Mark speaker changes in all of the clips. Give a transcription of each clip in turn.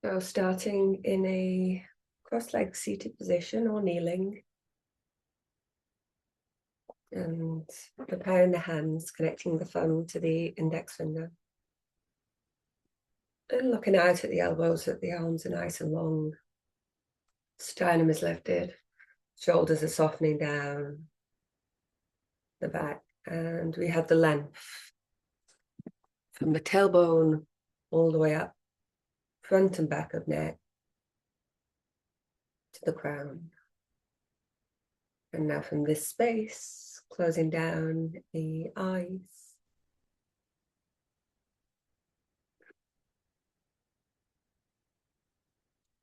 Speaker 1: So starting in a cross-legged seated position or kneeling, and preparing the hands, connecting the thumb to the index finger. And looking out at the elbows, that the arms are nice and long. Sternum is lifted, shoulders are softening down the back, and we have the length from the tailbone all the way up, front and back of neck to the crown. And now from this space, closing down the eyes.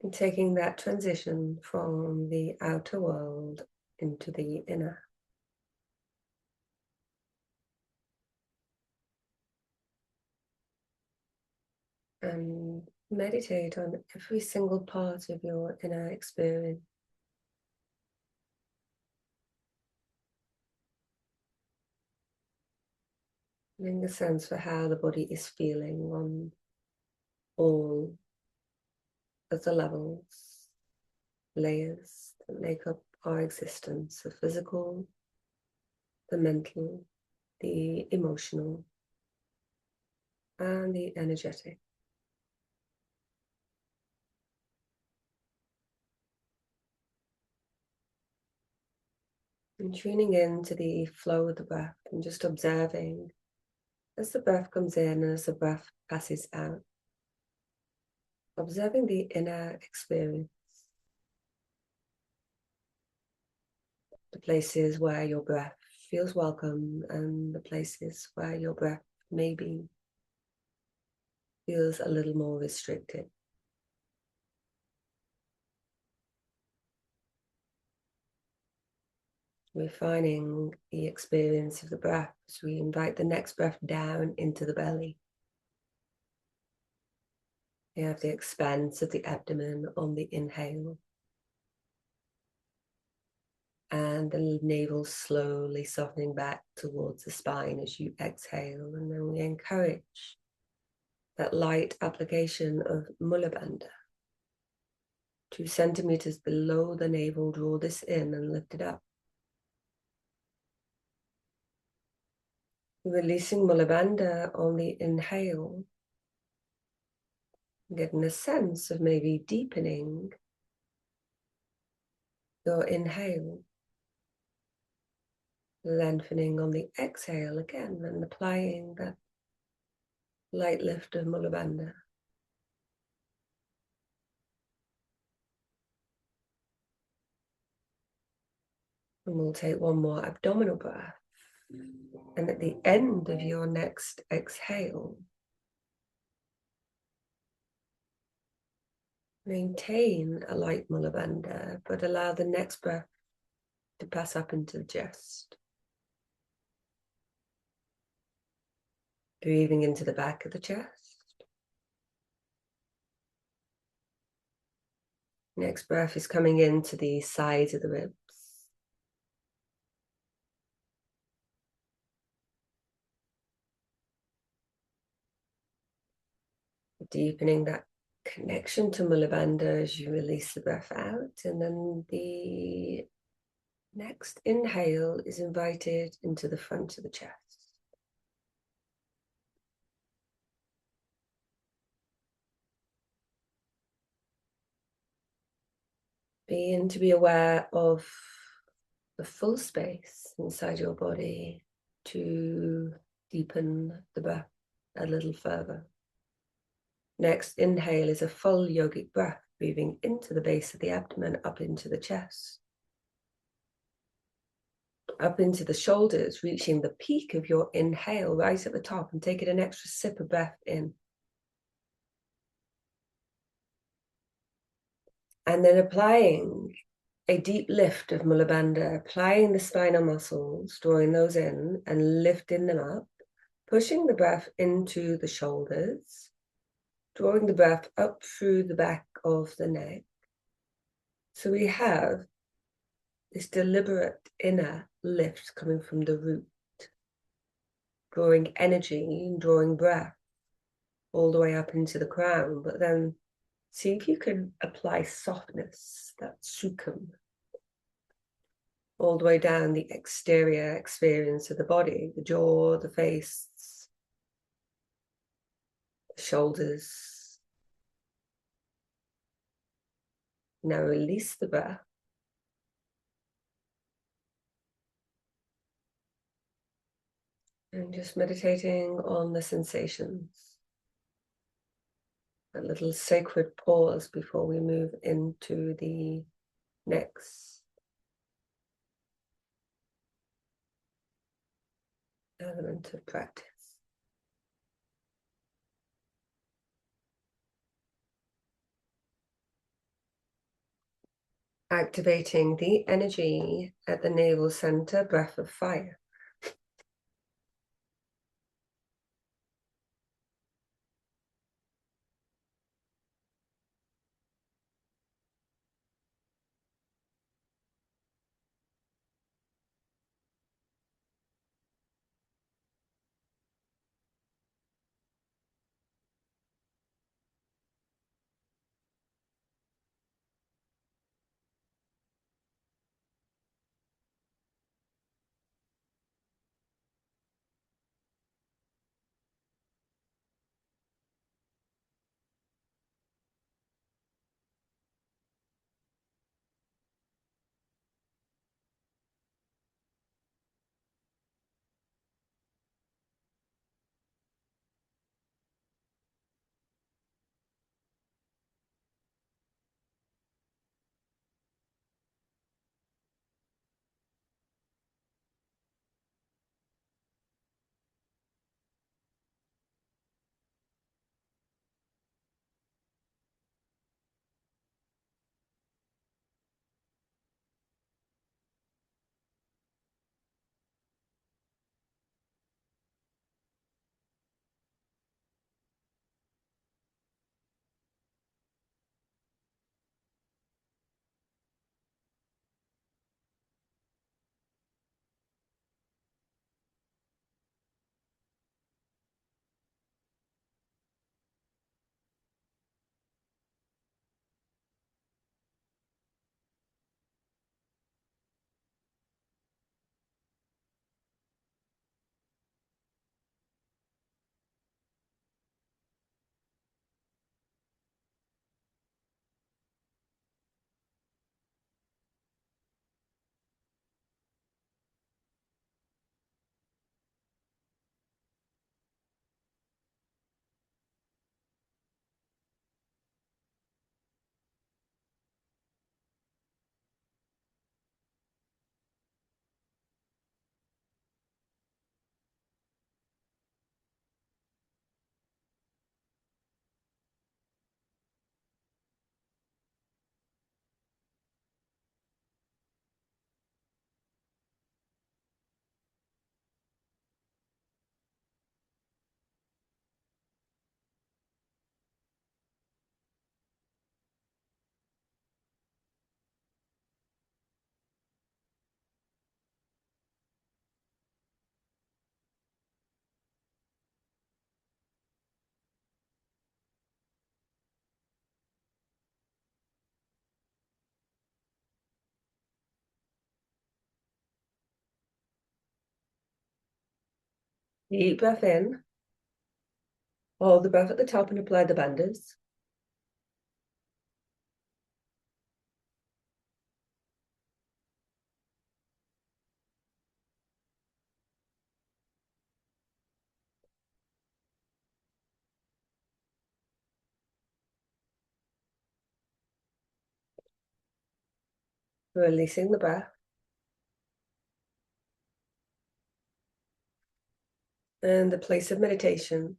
Speaker 1: And taking that transition from the outer world into the inner. And meditate on every single part of your inner experience. Getting a sense for how the body is feeling on all of the levels, layers that make up our existence, the physical, the mental, the emotional, and the energetic. And tuning in to the flow of the breath and just observing as the breath comes in and as the breath passes out. Observing the inner experience. The places where your breath feels welcome and the places where your breath maybe feels a little more restricted. Refining the experience of the breath as we invite the next breath down into the belly. You have the expanse of the abdomen on the inhale, and the navel slowly softening back towards the spine as you exhale. And then we encourage that light application of Mula Bandha. 2 centimeters below the navel, draw this in and lift it up. Releasing Mula Bandha on the inhale, getting a sense of maybe deepening your inhale, lengthening on the exhale again, and applying that light lift of Mula Bandha. And we'll take one more abdominal breath. And at the end of your next exhale, maintain a light Mula Bandha, but allow the next breath to pass up into the chest. Breathing into the back of the chest. Next breath is coming into the sides of the ribs. Deepening that connection to Mula Bandha as you release the breath out. And then the next inhale is invited into the front of the chest. Begin to be aware of the full space inside your body to deepen the breath a little further. Next inhale is a full yogic breath, breathing into the base of the abdomen, up into the chest, up into the shoulders, reaching the peak of your inhale right at the top, and taking an extra sip of breath in. And then applying a deep lift of Mula Bandha, applying the spinal muscles, drawing those in and lifting them up, pushing the breath into the shoulders, drawing the breath up through the back of the neck. So we have this deliberate inner lift coming from the root, drawing energy and drawing breath all the way up into the crown, but then See if you can apply softness, that sukham, all the way down the exterior experience of the body, the jaw, the face, the shoulders. Now release the breath. And just meditating on the sensations. A little sacred pause before we move into the next element of practice. Activating the energy at the navel center, breath of fire. Deep breath in. Hold the breath at the top and apply the bandhas. Releasing the breath. And the place of meditation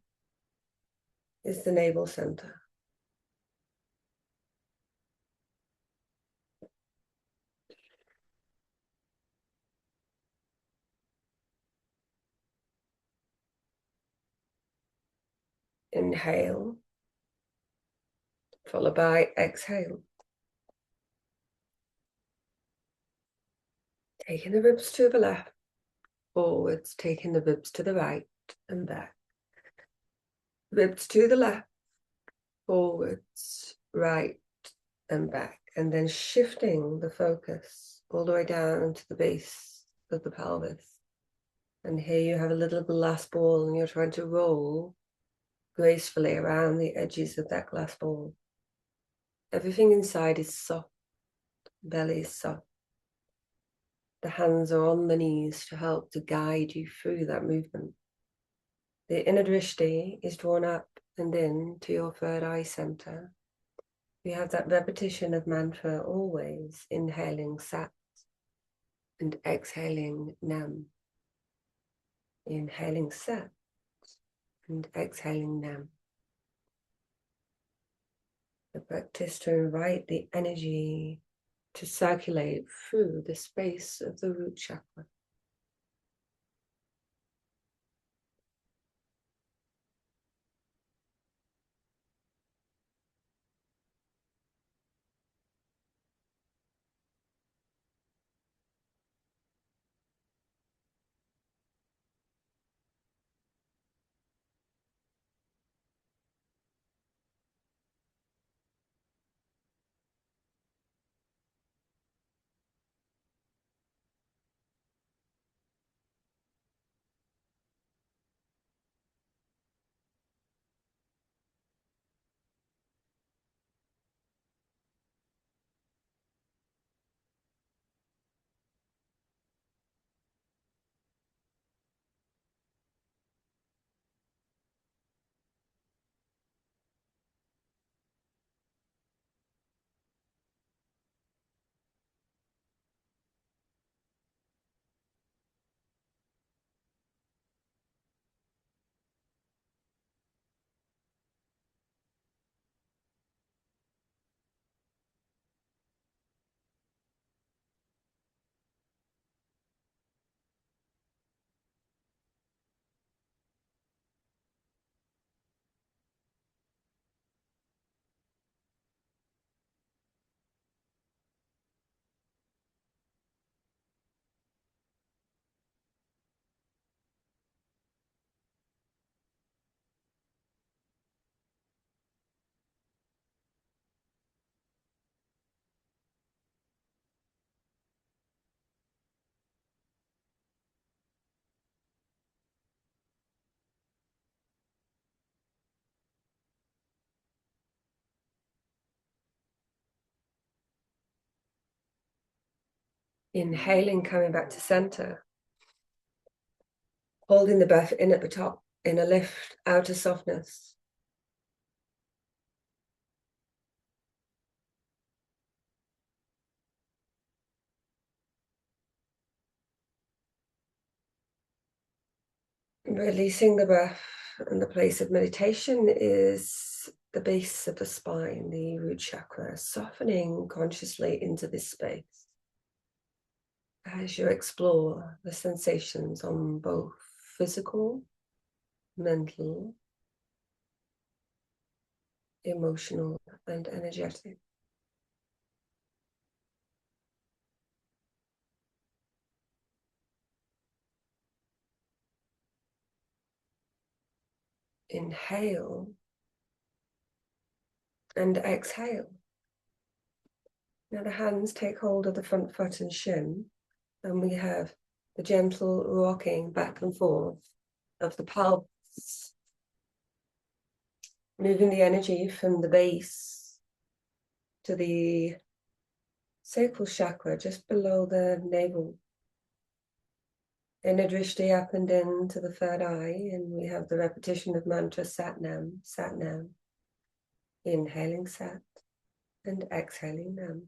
Speaker 1: is the navel center. Inhale, followed by exhale. Taking the ribs to the left, forwards, taking the ribs to the right and back. Ribs to the left, forwards, right and back, and then shifting the focus all the way down to the base of the pelvis. And here you have a little glass ball, and you're trying to roll gracefully around the edges of that glass ball. Everything inside is soft, belly is soft. The hands are on the knees to help to guide you through that movement. The inner drishti is drawn up and in to your third eye center. We have that repetition of mantra always, inhaling sat and exhaling nam. Inhaling sat and exhaling nam. The practice to invite the energy to circulate through the space of the root chakra. Inhaling, coming back to center. Holding the breath in at the top, in a lift, outer softness. Releasing the breath, and the place of meditation is the base of the spine, the root chakra, softening consciously into this space as you explore the sensations on both physical, mental, emotional, and energetic. Inhale and exhale. Now the hands take hold of the front foot and shin, and we have the gentle rocking back and forth of the pelvis, moving the energy from the base to the sacral chakra just below the navel. Inner drishti up and in to the third eye, and we have the repetition of mantra sat nam, sat nam. Inhaling sat and exhaling nam.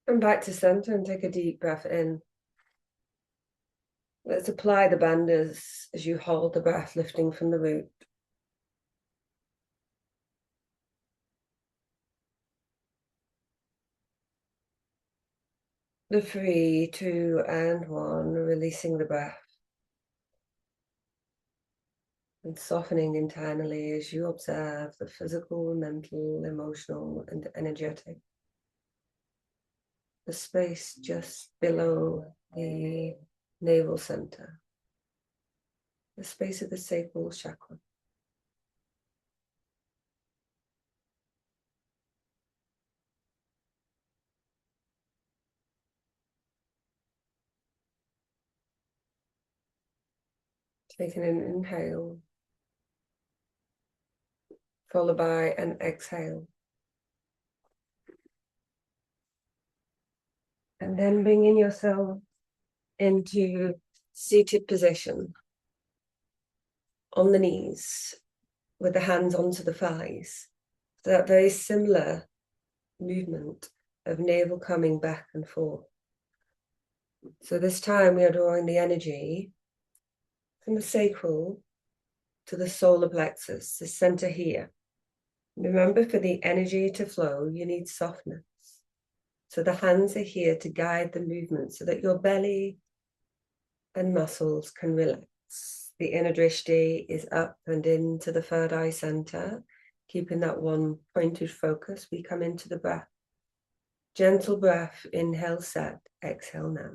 Speaker 1: And back to center and take a deep breath in. Let's apply the bandhas as you hold the breath, lifting from the root. The 3, 2, and 1, releasing the breath and softening internally as you observe the physical, mental, emotional, and energetic. The space just below the navel center, the space of the sacral chakra. Taking an inhale, followed by an exhale. And then bringing yourself into seated position on the knees with the hands onto the thighs. So that very similar movement of navel coming back and forth. So this time we are drawing the energy from the sacral to the solar plexus, the center here. Remember, for the energy to flow, you need softness. So the hands are here to guide the movement so that your belly and muscles can relax. The inner drishti is up and into the third eye center, keeping that one pointed focus. We come into the breath. Gentle breath, inhale, set, exhale now.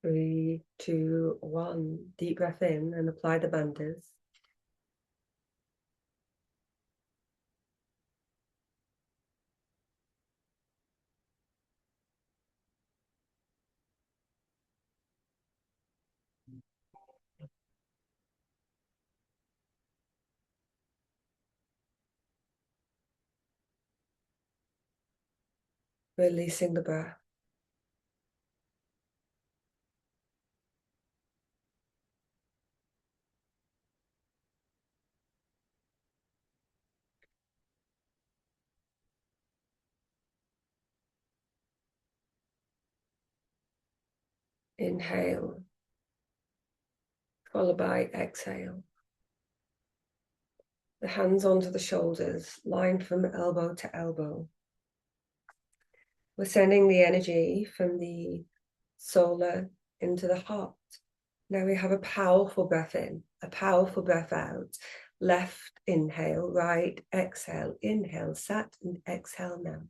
Speaker 1: Three, two, one. Deep breath in and apply the bandhas. Releasing the breath. Inhale, followed by exhale. The hands onto the shoulders, line from elbow to elbow. We're sending the energy from the solar into the heart. Now we have a powerful breath in, a powerful breath out. Left inhale, right exhale, inhale, sat, and exhale now.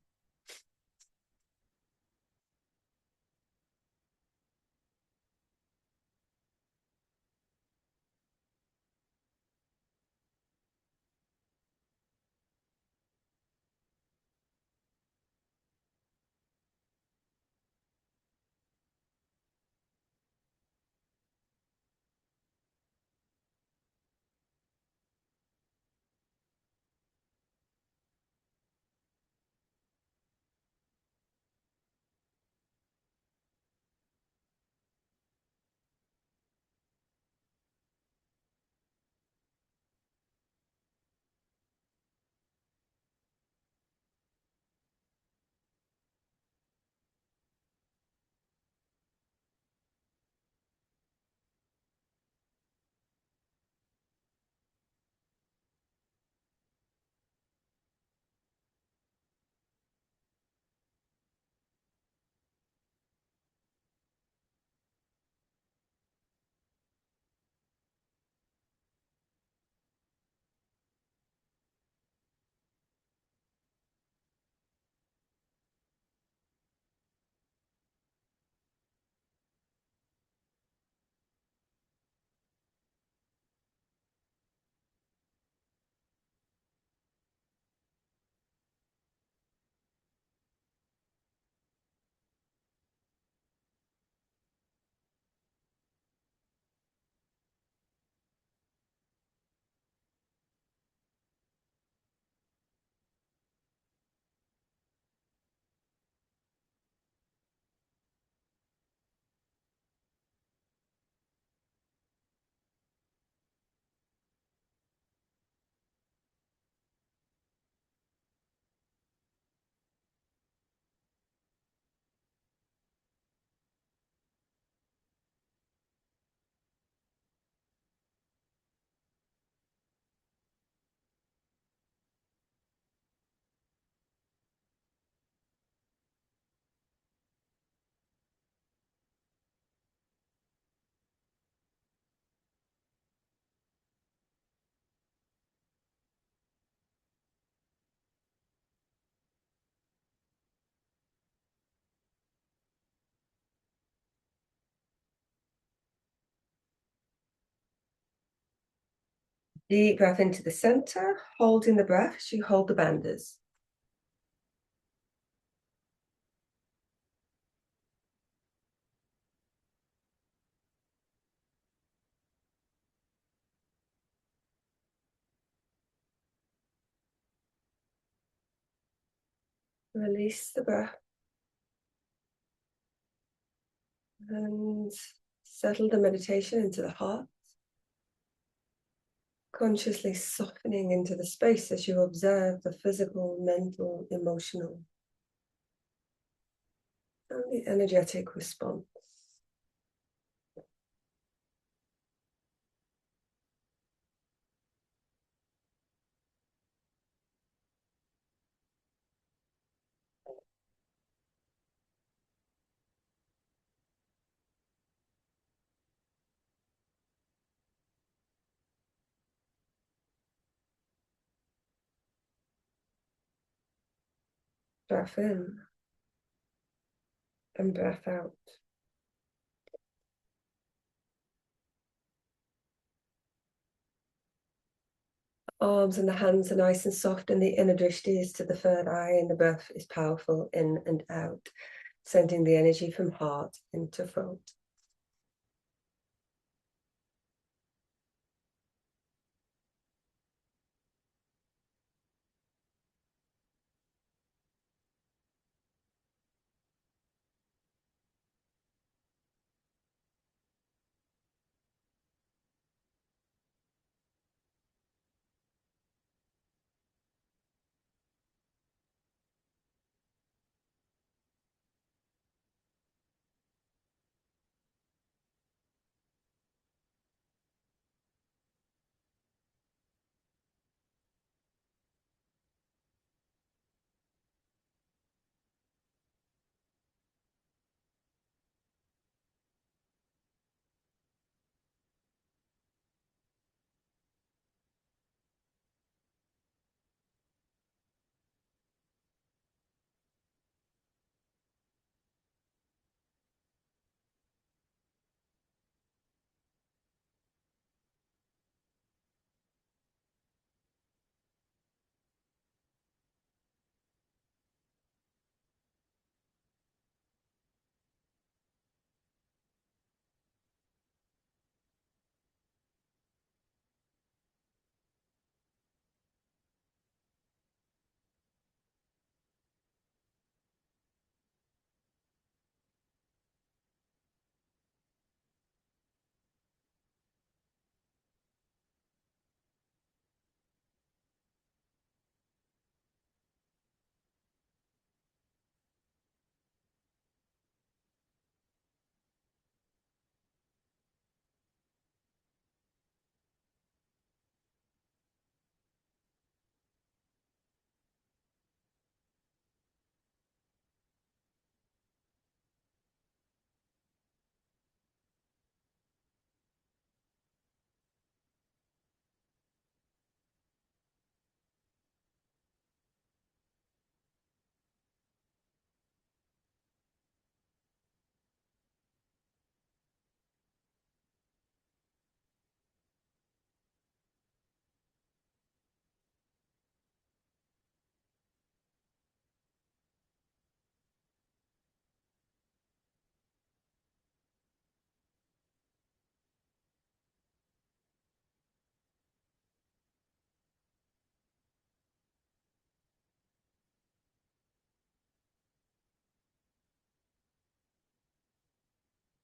Speaker 1: Deep breath into the center, holding the breath as you hold the bandhas. Release the breath and settle the meditation into the heart, consciously softening into the space as you observe the physical, mental, emotional, and the energetic response. Breath in and breath out. Arms and the hands are nice and soft, and the inner drishti is to the third eye, and the breath is powerful in and out, sending the energy from heart into throat.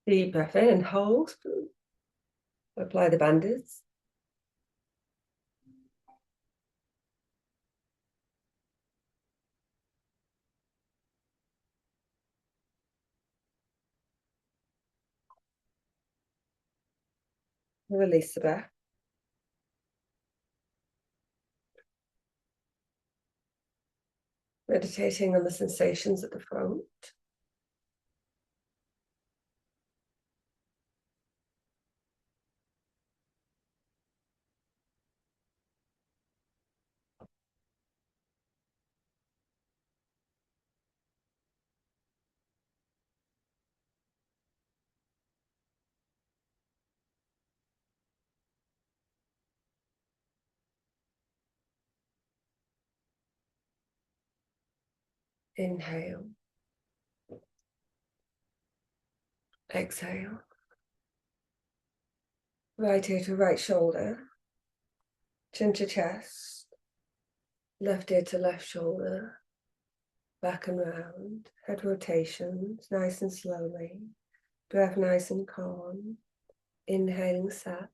Speaker 1: Deep breath in and hold. Apply the bandage. Release the breath. Meditating on the sensations at the front. Inhale. Exhale. Right ear to right shoulder. Chin to chest. Left ear to left shoulder. Back and round. Head rotations, nice and slowly. Breath nice and calm. Inhaling sat.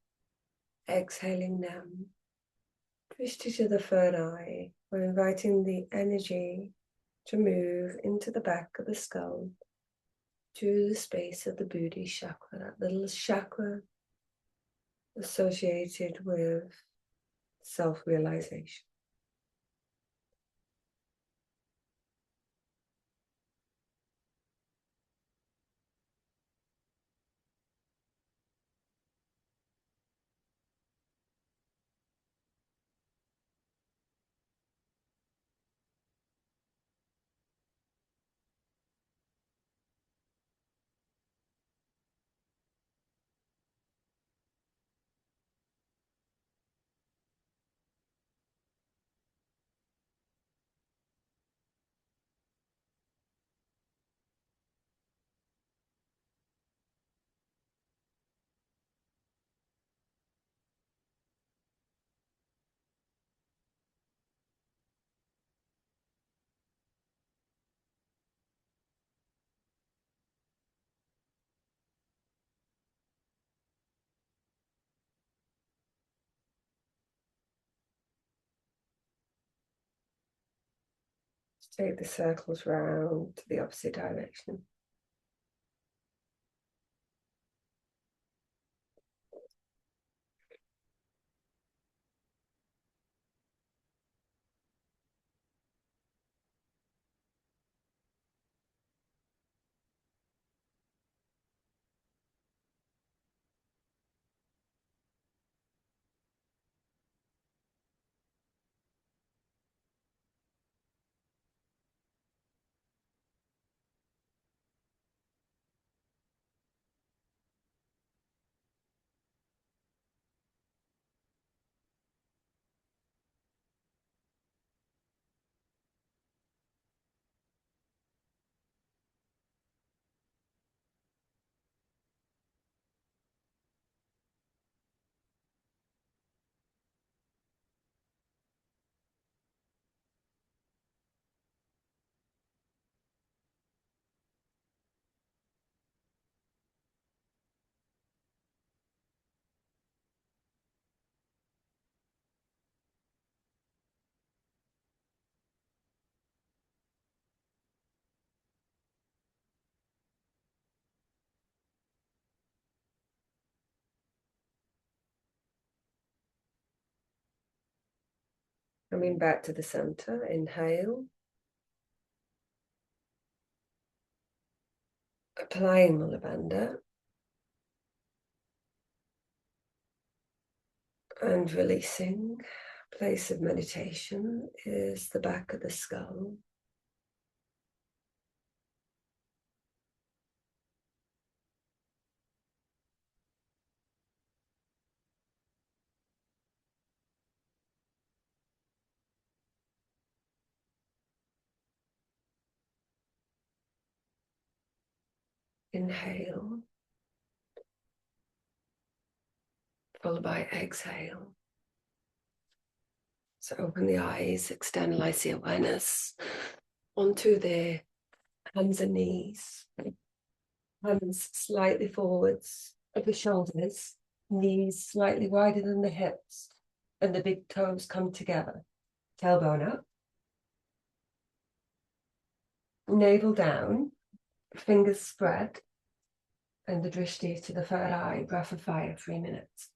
Speaker 1: Exhaling nam. Drishti to the third eye. We're inviting the energy to move into the back of the skull, to the space of the Buddhi chakra, that little chakra associated with self-realization. Take the circles round to the opposite direction. Coming back to the center, inhale. Applying Mula Bandha. And releasing. Place of meditation is the back of the skull. Inhale, followed by exhale. So open the eyes, externalize the awareness onto the hands and knees. Hands slightly forwards of the shoulders, knees slightly wider than the hips, and the big toes come together. Tailbone up, navel down, fingers spread, and the drishti to the third eye, breath of fire, 3 minutes.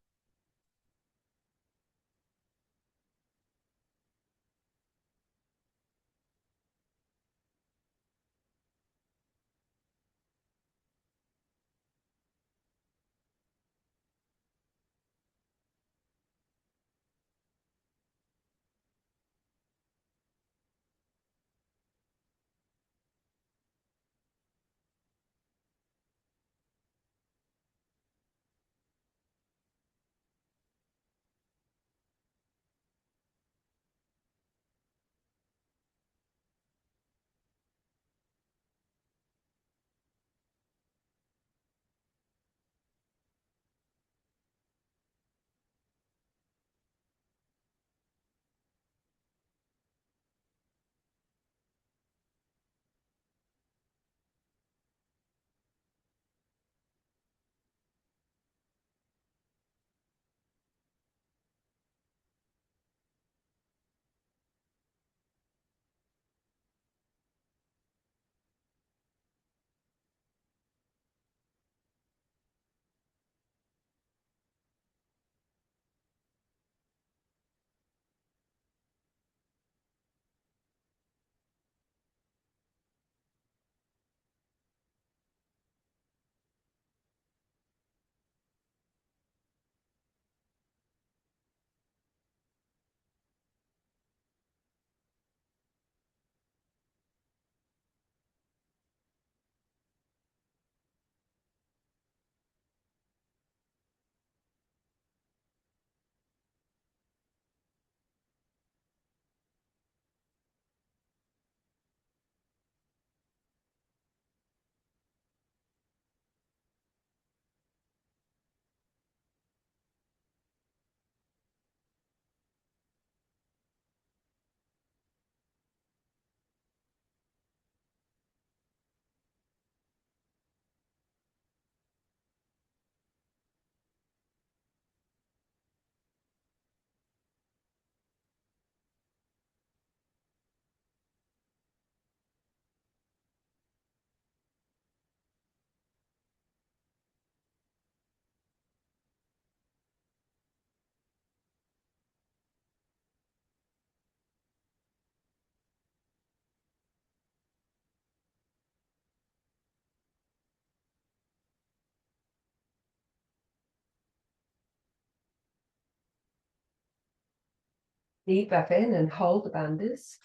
Speaker 1: Deep breath in and hold the bandhas.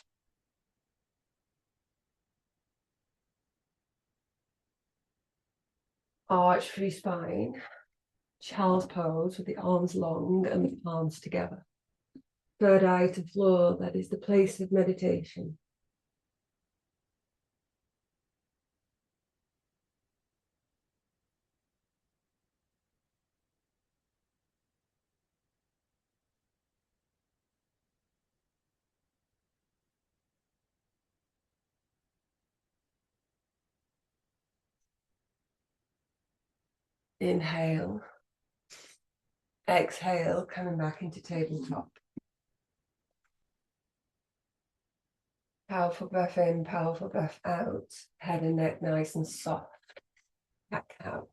Speaker 1: Arch through spine. Child's pose with the arms long and the palms together. Third eye to floor, that is the place of meditation. Inhale. Exhale, coming back into tabletop. Powerful breath in, powerful breath out. Head and neck nice and soft. Cat cow.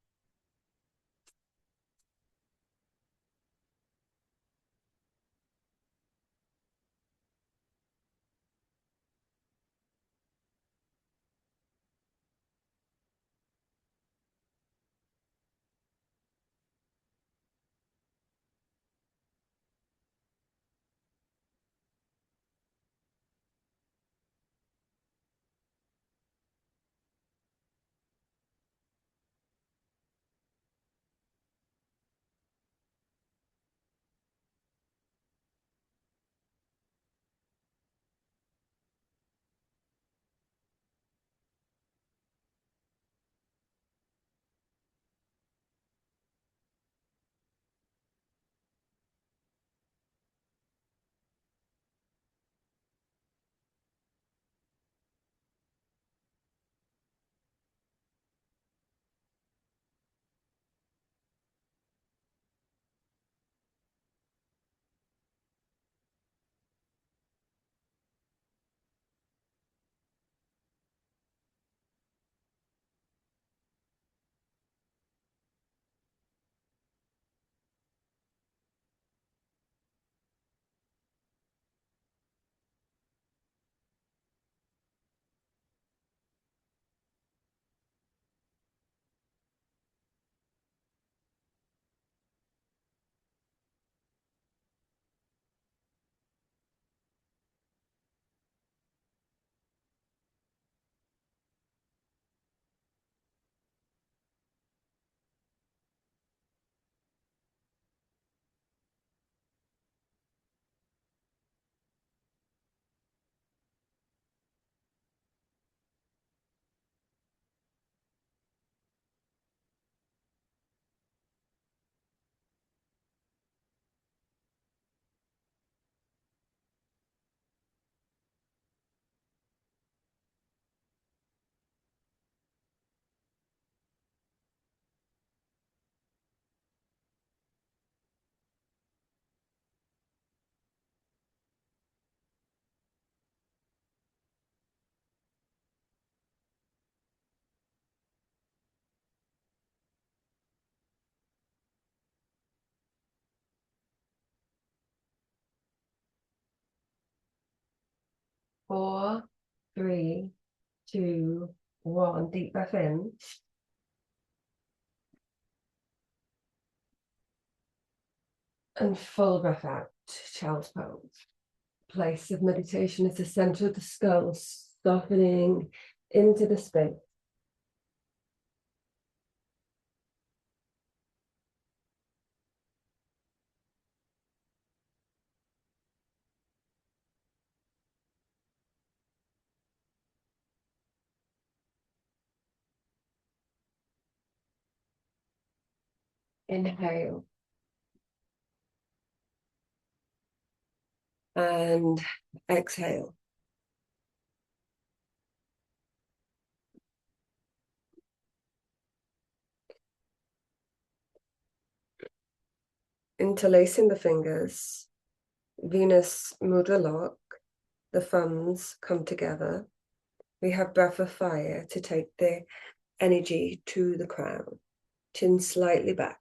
Speaker 1: 4, 3, 2, 1. Deep breath in. And full breath out, child's pose. Place of meditation is the center of the skull, softening into the space. Inhale. And exhale. Interlacing the fingers, Venus Mudra lock, the thumbs come together. We have breath of fire to take the energy to the crown. Chin slightly back.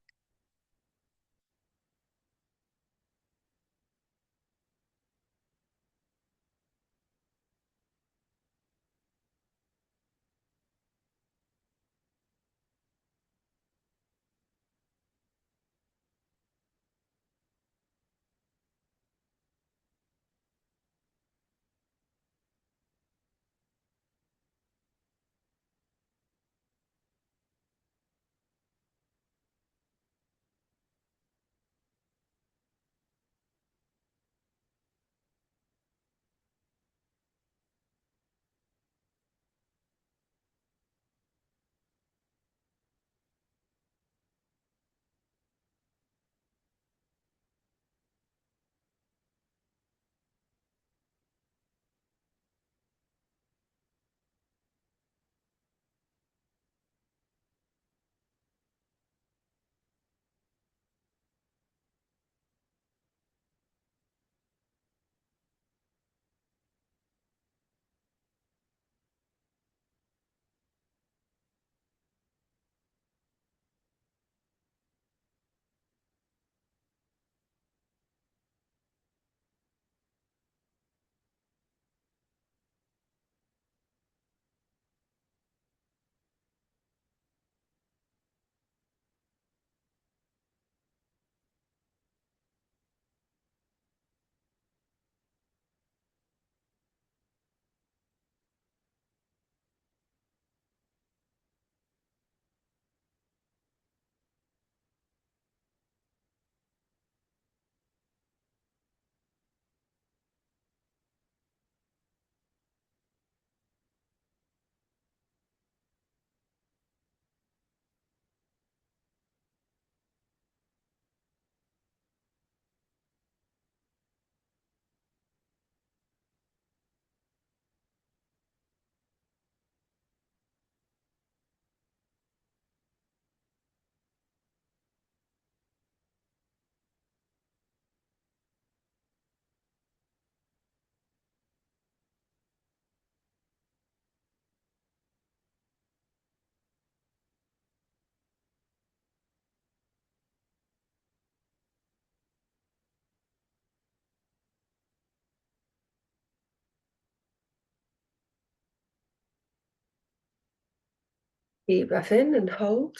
Speaker 1: Deep breath in and hold.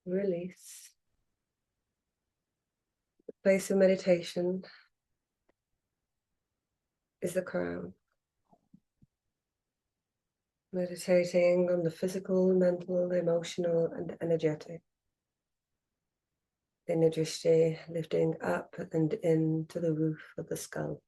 Speaker 1: Release. The place of meditation is the crown. Meditating on the physical, mental, emotional, and energetic. Energy lifting up and into the roof of the skull.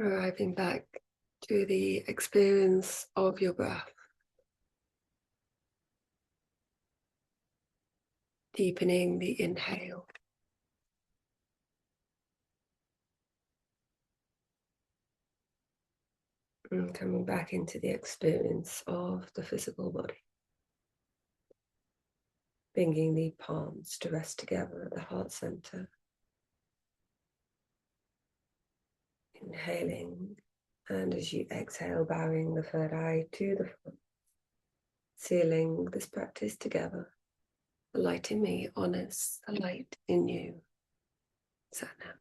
Speaker 1: Arriving back to the experience of your breath, deepening the inhale and coming back into the experience of the physical body. Bringing the palms to rest together at the heart center. Inhaling, and as you exhale, bowing the third eye to the front. Sealing this practice together. The light in me honors the light in you. Sat Nam.